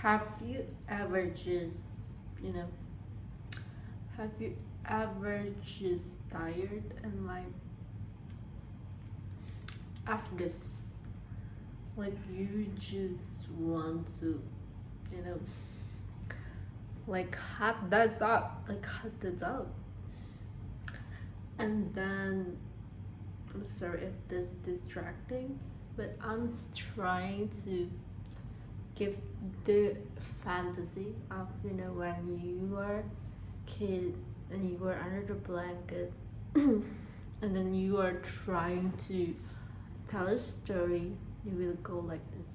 Have you ever just, you know, have you ever just tired and like after this, like you just want to, you know, like cut this out, and then I'm sorry if this is distracting, but I'm trying to give the fantasy of when you are kid and you are under the blanket and then you are trying to tell a story. You will go like this,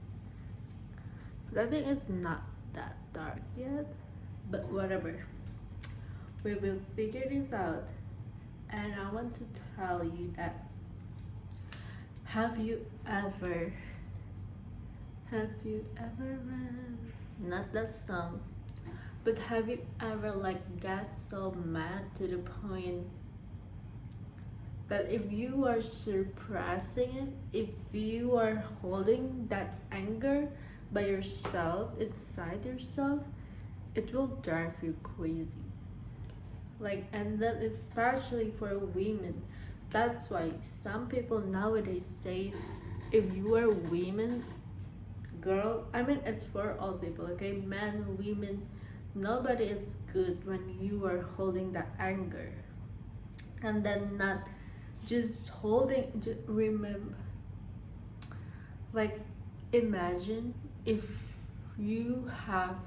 but I think it's not that dark yet, but whatever, we will figure this out. And I want to tell you that, have you ever read, not that song, but have you ever like got so mad to the point that if you are suppressing it, if you are holding that anger by yourself, inside yourself, it will drive you crazy. Like, and then especially for women, that's why some people nowadays say, if you are women, girl, I mean it's for all people, okay, men, women, nobody is good when you are holding that anger and then not just holding. Just remember, like, imagine if you have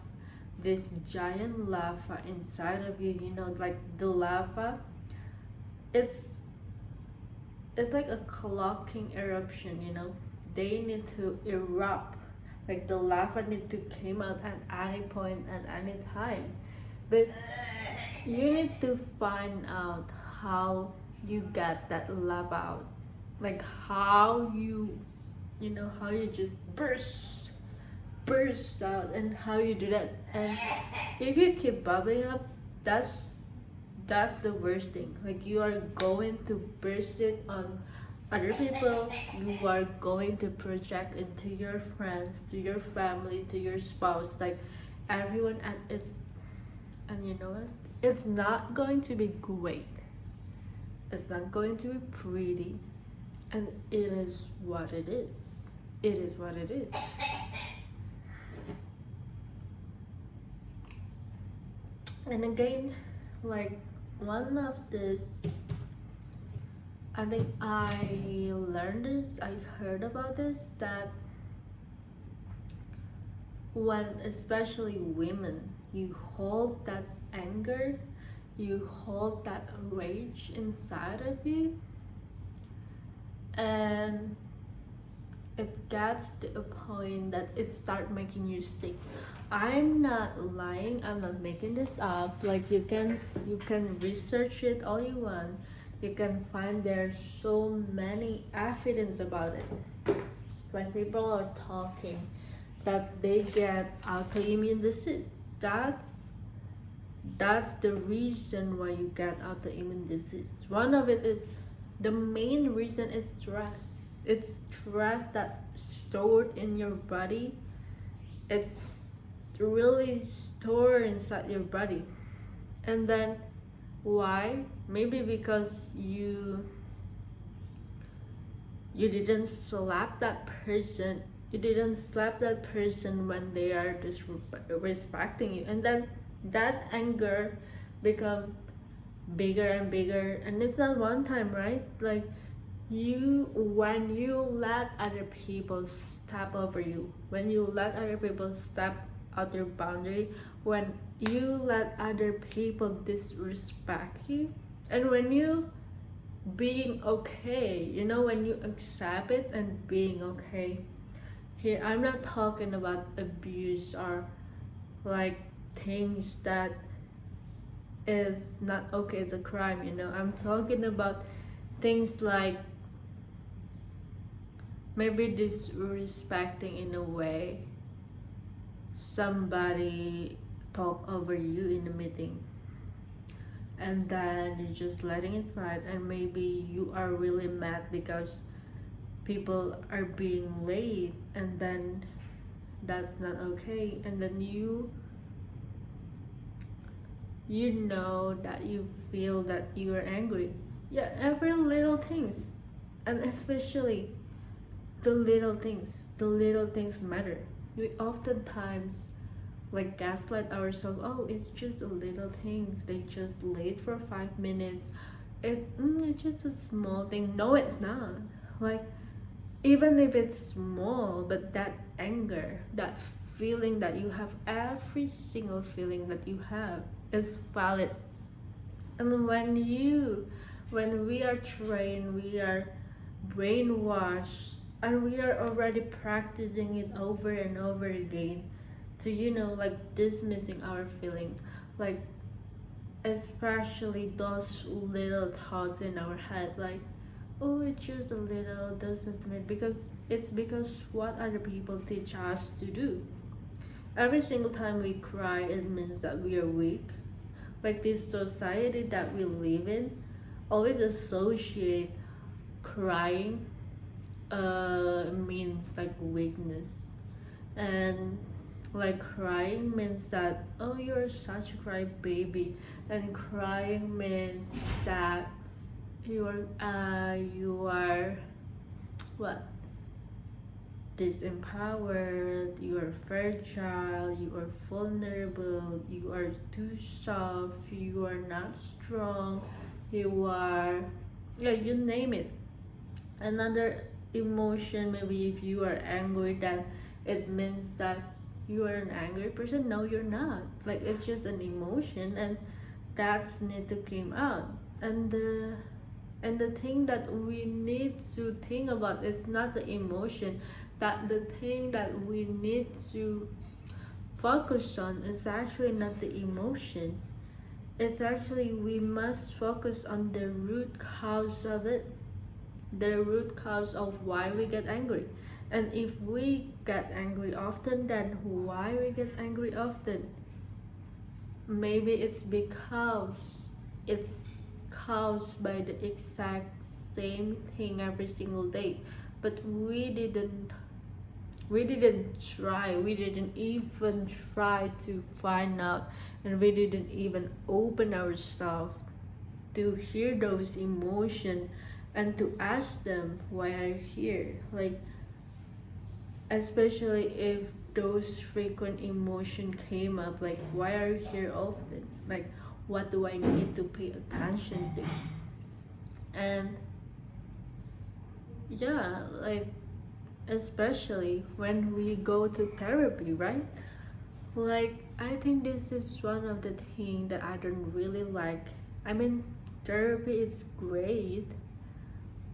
this giant lava inside of you, like the lava, it's like a clocking eruption, they need to erupt, like the lava need to come out at any point, at any time. But you need to find out how you get that lava out, like how how you just burst out, and how you do that. And if you keep bubbling up, that's the worst thing. Like, you are going to burst it on other people, you are going to project into your friends, to your family, to your spouse, like everyone. And you know what, it's not going to be great, it's not going to be pretty, and it is what it is. It is what it is. And again, like, one of this, I think I learned this, I heard about this, that when, especially women, you hold that anger, you hold that rage inside of you, and it gets to a point that it start making you sick. I'm not lying, I'm not making this up. Like, you can research it all you want, you can find there's so many evidence about it. Like, people are talking that they get autoimmune disease. That's the reason why you get autoimmune disease. One of it is, the main reason is stress. It's stress that stored in your body. It's really stored inside your body. And then why? Maybe because you didn't slap that person. You didn't slap that person when they are disrespecting you, and then that anger become bigger and bigger. And it's not one time, right? Like, when you let other people step over you, when you let other people step out your boundary, when you let other people disrespect you, and when you being okay, when you accept it and being okay. Here, I'm not talking about abuse or like things that is not okay, it's a crime, I'm talking about things like maybe disrespecting in a way. Somebody talk over you in a meeting, and then you're just letting it slide, and maybe you are really mad because people are being late, and then that's not okay. And then you know that you feel that you are angry. Yeah, every little things, and especially the little things matter. We oftentimes like gaslight ourselves. Oh, it's just a little things, they just late for 5 minutes. It's just a small thing. No, it's not. Like, even if it's small, but that anger, that feeling that you have, every single feeling that you have is valid. And when we are trained, we are brainwashed, and we are already practicing it over and over again to, like, dismissing our feeling, like, especially those little thoughts in our head, like, oh, it's just a little, doesn't mean, because what other people teach us to do. Every single time we cry, it means that we are weak. Like, this society that we live in always associate crying means like weakness, and like crying means that, oh, you're such a cry baby, and crying means that you are what, disempowered, you are fragile, you are vulnerable, you are too soft, you are not strong, you are, yeah, you name it. Another emotion, maybe if you are angry, then it means that you are an angry person. No, you're not. Like, it's just an emotion, and that's need to come out. And the thing that we need to think about is not the emotion. That the thing that we need to focus on is actually not the emotion. It's actually, we must focus on the root cause of it, the root cause of why we get angry. And if we get angry often, then why we get angry often? Maybe it's because it's caused by the exact same thing every single day, but we didn't even try to find out, and we didn't even open ourselves to hear those emotions and to ask them, why are you here? Like, especially if those frequent emotion came up, like, why are you here often? Like, what do I need to pay attention to? And yeah, like, especially when we go to therapy, right? Like, I think this is one of the things that I don't really like. I mean, therapy is great,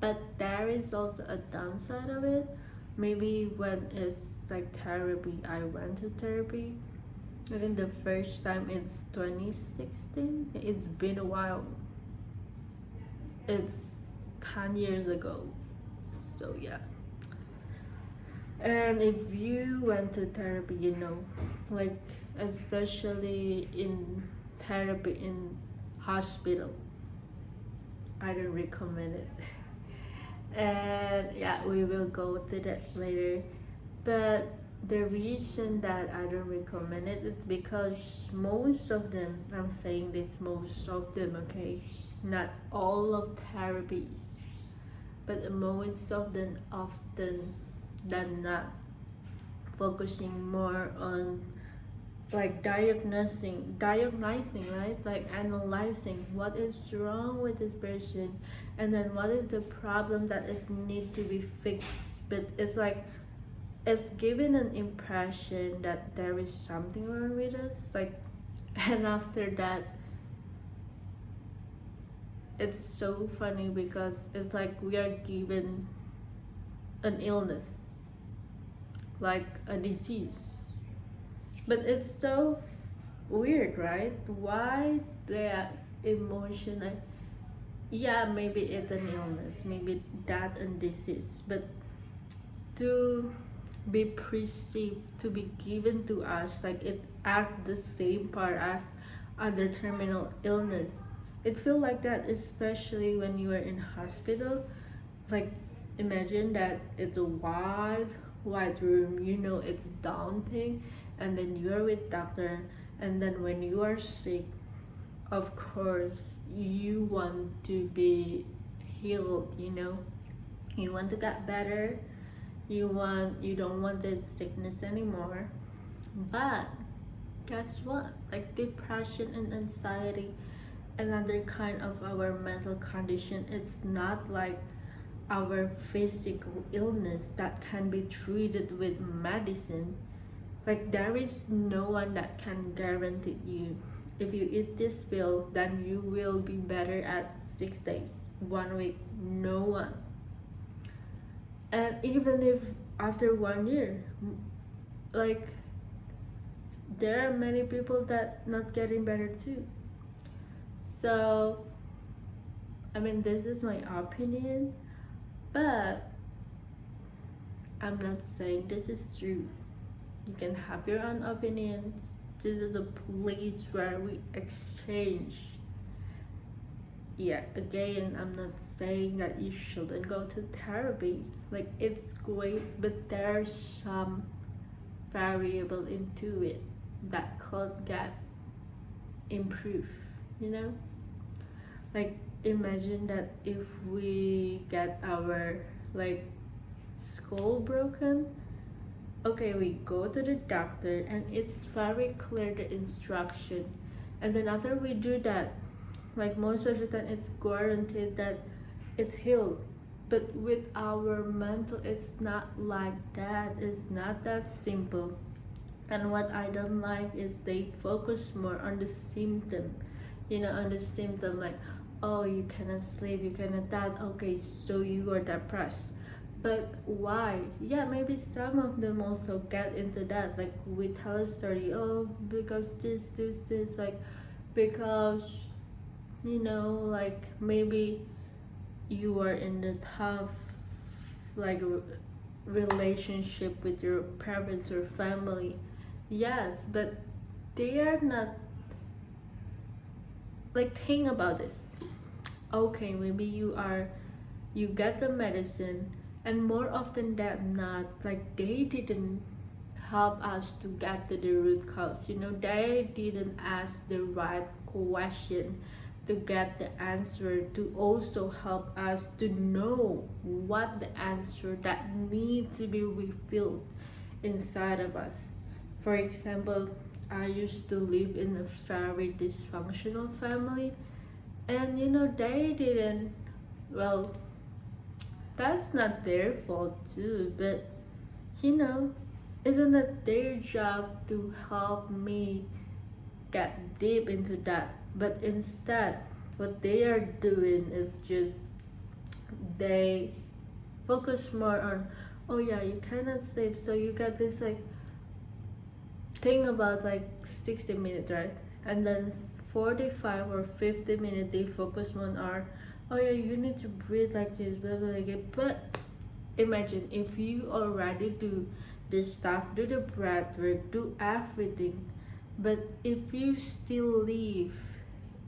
but there is also a downside of it. Maybe when it's like therapy, I went to therapy, I think the first time it's 2016. It's been a while. It's 10 years ago. So yeah. And if you went to therapy, like, especially in therapy in hospital, I don't recommend it. And yeah, we will go to that later. But the reason that I don't recommend it is because most of them, I'm saying this, most of them, okay, not all of therapies, but most of them often than not focusing more on like diagnosing, right? Like analyzing what is wrong with this person, and then what is the problem that is need to be fixed. But it's like, it's given an impression that there is something wrong with us, like, and after that, it's so funny because it's like we are given an illness, like a disease. But it's so weird, right? Why that emotion, like, yeah, maybe it's an illness, maybe that and disease, but to be perceived, to be given to us like it as the same part as other terminal illness, it feels like that, especially when you are in hospital. Like, imagine that it's a wide white room, you know it's daunting, and then you're with doctor, and then when you are sick, of course you want to be healed, you know, you want to get better, you don't want this sickness anymore. But guess what, like depression and anxiety, another kind of our mental condition, it's not like our physical illness that can be treated with medicine. Like there is no one that can guarantee you if you eat this pill then you will be better at 6 days, 1 week. No one. And even if after 1 year, like there are many people that not getting better too. So I mean, this is my opinion, but I'm not saying this is true. You can have your own opinions. This is a place where we exchange. Yeah, again, I'm not saying that you shouldn't go to therapy. Like, it's great, but there's some variable into it that could get improved, you know? Like, imagine that if we get our, like, skull broken, okay, we go to the doctor and it's very clear the instruction, and then after we do that, like most of the time it's guaranteed that it's healed. But with our mental, it's not like that. It's not that simple. And what I don't like is they focus more on the symptom, you know, on the symptom, like, oh, you cannot sleep, you cannot that, okay, so you are depressed. But why? Yeah, maybe some of them also get into that, like we tell a story, oh, because this, like, because, you know, like maybe you are in the tough, like, relationship with your parents or family. Yes, but they are not, like, think about this. Okay, maybe you get the medicine, and more often than not, like, they didn't help us to get to the root cause, you know, they didn't ask the right question to get the answer, to also help us to know what the answer that need to be refilled inside of us. For example, I used to live in a very dysfunctional family, and you know, they didn't, well, that's not their fault too, but you know, isn't it their job to help me get deep into that? But instead, what they are doing is just they focus more on, oh yeah, you cannot sleep, so you got this, like, thing about like 60 minutes, right? And then 45 or 50 minutes they focus more on, oh yeah, you need to breathe like this, blah blah blah. But imagine if you already do this stuff, do the breath work, do everything, but if you still live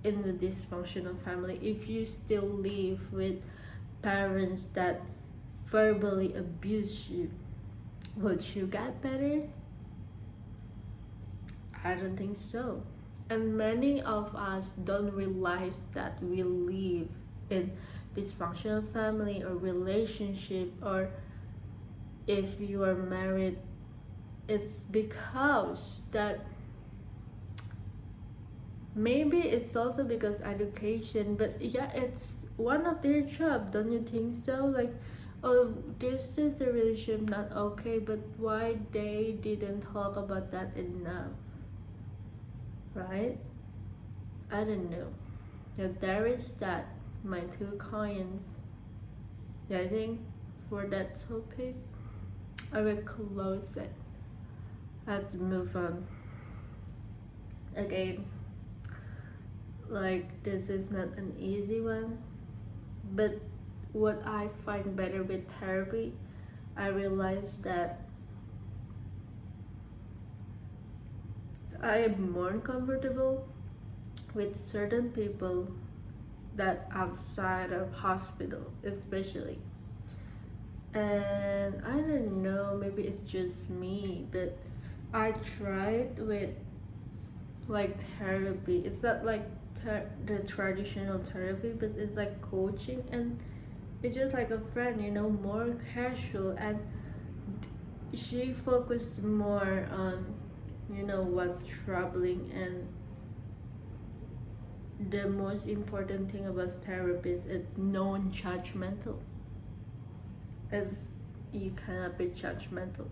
in the dysfunctional family, if you still live with parents that verbally abuse you, would you get better? I don't think so. And many of us don't realize that we live in dysfunctional family or relationship, or if you are married, it's because that maybe it's also because education, but yeah, it's one of their job, don't you think so? Like, oh, this is a relationship not okay, but why they didn't talk about that enough, right? I don't know. Yeah, there is that, my 2 coins. Yeah, I think for that topic I will close it. Let's move on. Again, like, this is not an easy one, but what I find better with therapy, I realized that I am more comfortable with certain people that outside of hospital especially. And And I don't know, maybe it's just me, but I tried with like therapy. It's not like the traditional therapy, but it's like coaching, and it's just like a friend, more casual. And she focused more on, what's troubling. And the most important thing about therapists is non-judgmental. It's, you cannot be judgmental,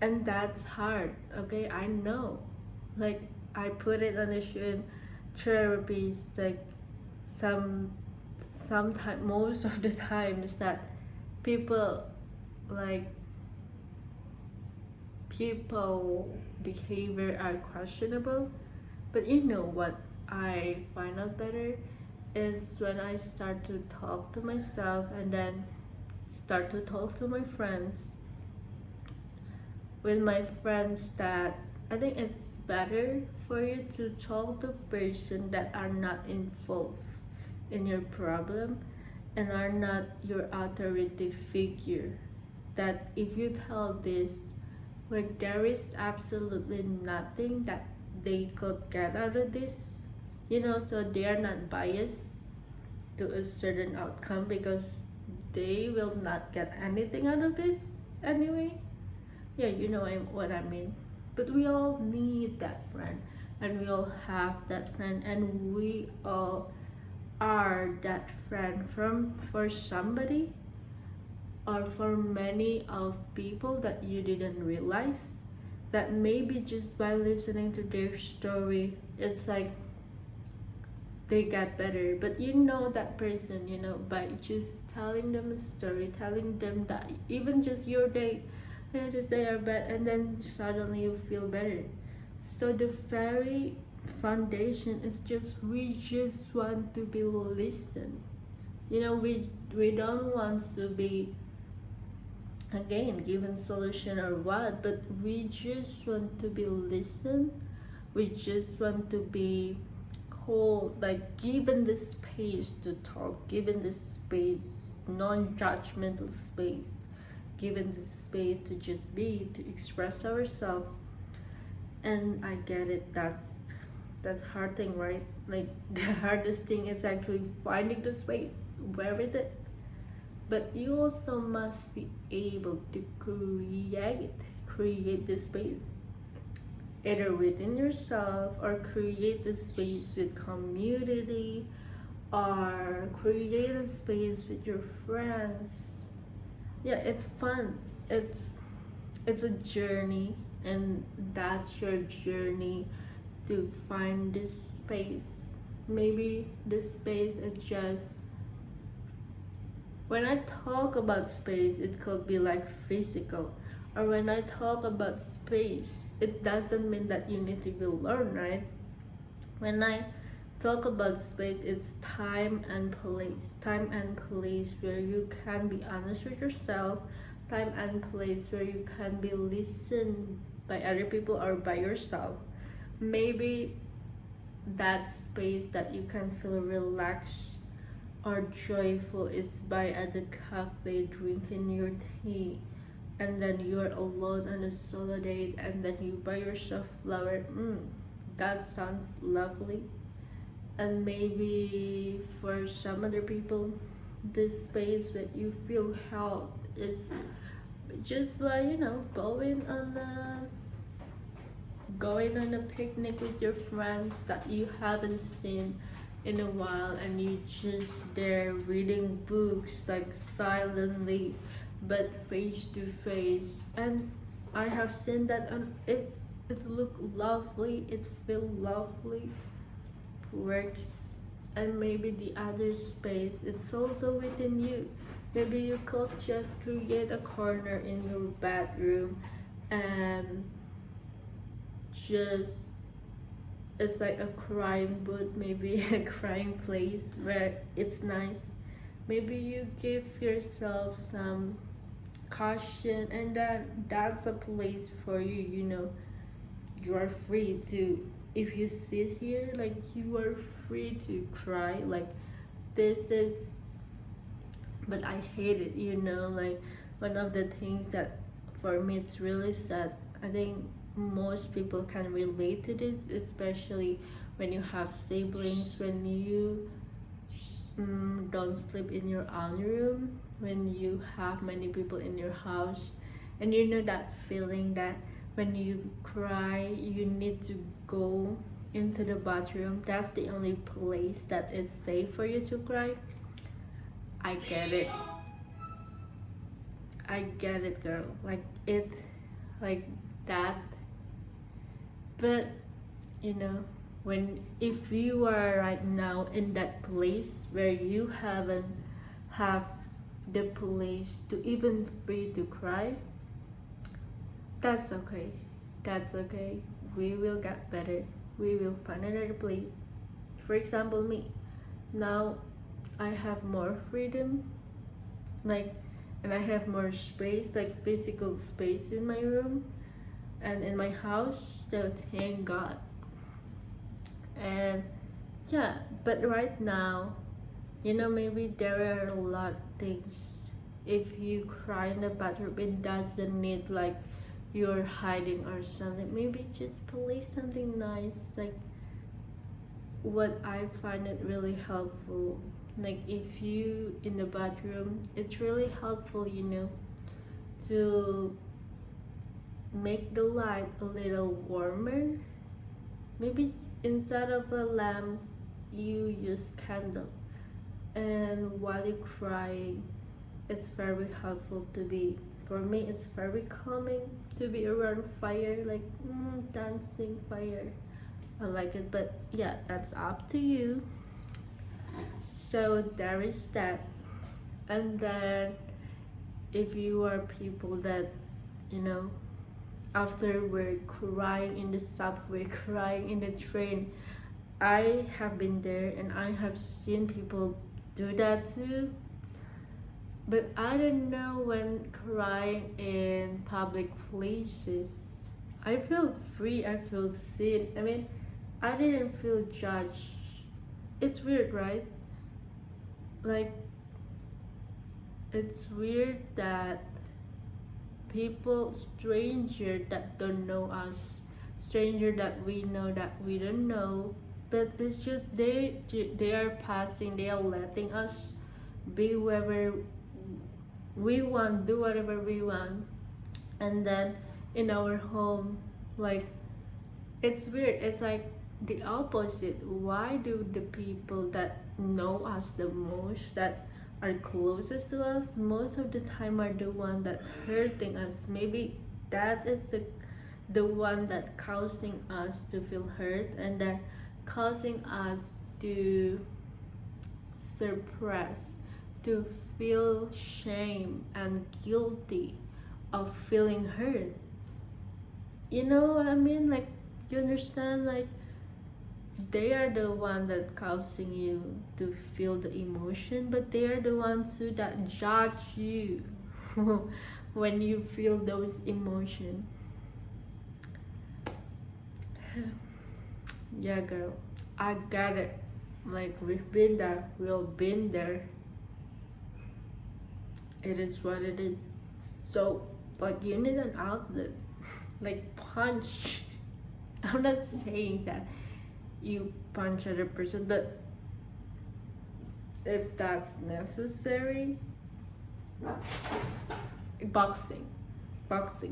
and that's hard. Okay, I know. Like, I put it on the show in therapies, like some sometimes, most of the times, that people, like, people behavior are questionable. But you know what I find out better is when I start to talk to myself, and then start to talk to my friends, with my friends, that I think it's better for you to talk to person that are not involved in your problem and are not your authority figure. That if you tell this, like, there is absolutely nothing that they could get out of this, so they are not biased to a certain outcome, because they will not get anything out of this anyway. Yeah, what I mean. But we all need that friend, and we all have that friend, and we all are that friend for somebody, or for many of people that you didn't realize, that maybe just by listening to their story, it's like they get better. But that person, by just telling them a story, telling them that even just your day, yeah, just they are bad, and then suddenly you feel better. So the very foundation is just, we just want to be listened. We don't want to be, again, given solution or what, but we just want to be listened. We just want to be whole, like, given the space to talk, given the space, non-judgmental space, given the space to just be, to express ourselves. And I get it, that's hard thing, right? Like, the hardest thing is actually finding the space. Where is it? But you also must be able to create the space, either within yourself, or create the space with community, or create a space with your friends. Yeah, it's fun. It's a journey, and that's your journey to find this space. Maybe this space is just, when I talk about space, it could be like physical. Or when I talk about space, it doesn't mean that you need to be alone, right? When I talk about space, it's time and place. Time and place where you can be honest with yourself. Time and place where you can be listened by other people or by yourself. Maybe that space that you can feel relaxed or joyful is by at the cafe drinking your tea, and then you're alone on a solo date, and then you buy yourself flower. That sounds lovely. And maybe for some other people, this space where you feel held is just by, going on a picnic with your friends that you haven't seen in a while, and you just there reading books, like, silently but face to face. And I have seen that, and it's look lovely, it feel lovely, works. And maybe the other space, it's also within you. Maybe you could just create a corner in your bedroom, and just, it's like a crying booth, maybe a crying place where it's nice. Maybe you give yourself some caution, and that's a place for you. You are free to, if you sit here, like, you are free to cry, like, this is, but I hate it, like, one of the things that for me it's really sad. I think most people can relate to this, especially when you have siblings, when you don't sleep in your own room, when you have many people in your house, and you know that feeling that when you cry you need to go into the bathroom. That's the only place that is safe for you to cry. I get it. I get it, girl. Like it, like that. But you know, when if you are right now in that place where you haven't have the place to even free to cry, that's okay. That's okay. We will get better. We will find another place. For example, me. Now I have more freedom, like, and I have more space, like physical space in my room and in my house. So thank God. And yeah, but right now, you know, maybe there are a lot of things. If you cry in the bathroom, it doesn't need like you're hiding or something. Maybe just play something nice. Like what I find it really helpful. Like if you in the bathroom, it's really helpful, you know, to make the light a little warmer. Maybe instead of a lamp, you use candle. And while you're crying, it's very helpful to be, for me it's very calming to be around fire, like dancing fire. I like it, but yeah, that's up to you. So there is that. And then if you are people that, you know, after we're crying in the subway, crying in the train, I have been there and I have seen people do that too. But I don't know, when crying in public places, I feel free, I feel seen. I mean, I didn't feel judged. It's weird, right? Like, it's weird that people, stranger that don't know us, stranger that we know that we don't know, but it's just they are passing, they are letting us be wherever we want, do whatever we want. And then in our home, like, it's weird, it's like the opposite. Why do the people that know us the most, that are closest to us, most of the time are the one that hurting us? Maybe that is the one that causing us to feel hurt, and then causing us to suppress, to feel shame and guilty of feeling hurt. You know what I mean? Like, you understand? Like, they are the one that causing you to feel the emotion, but they are the ones too that judge you when you feel those emotions. Yeah, girl, I got it. Like, we've been there, we've been there. It is what it is. So, like, you need an outlet. Like, punch. I'm not saying that you punch other person, but if that's necessary, boxing,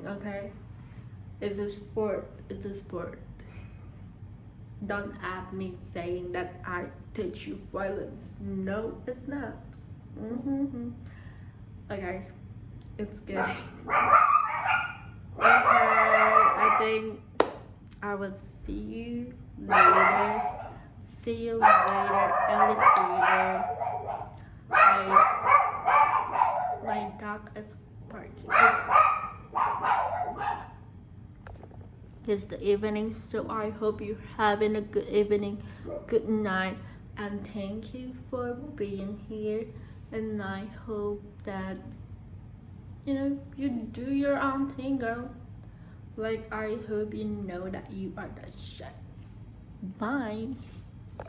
okay? It's a sport. It's a sport. Don't add me saying that I teach you violence. No, it's not. Okay, it's good. Okay, I think I will see you later. See you later, alligator. My dog is barking. It's the evening, so I hope you're having a good evening, good night, and thank you for being here. And I hope that, you know, you do your own thing, girl. Like, I hope you know that you are the shit. Bye.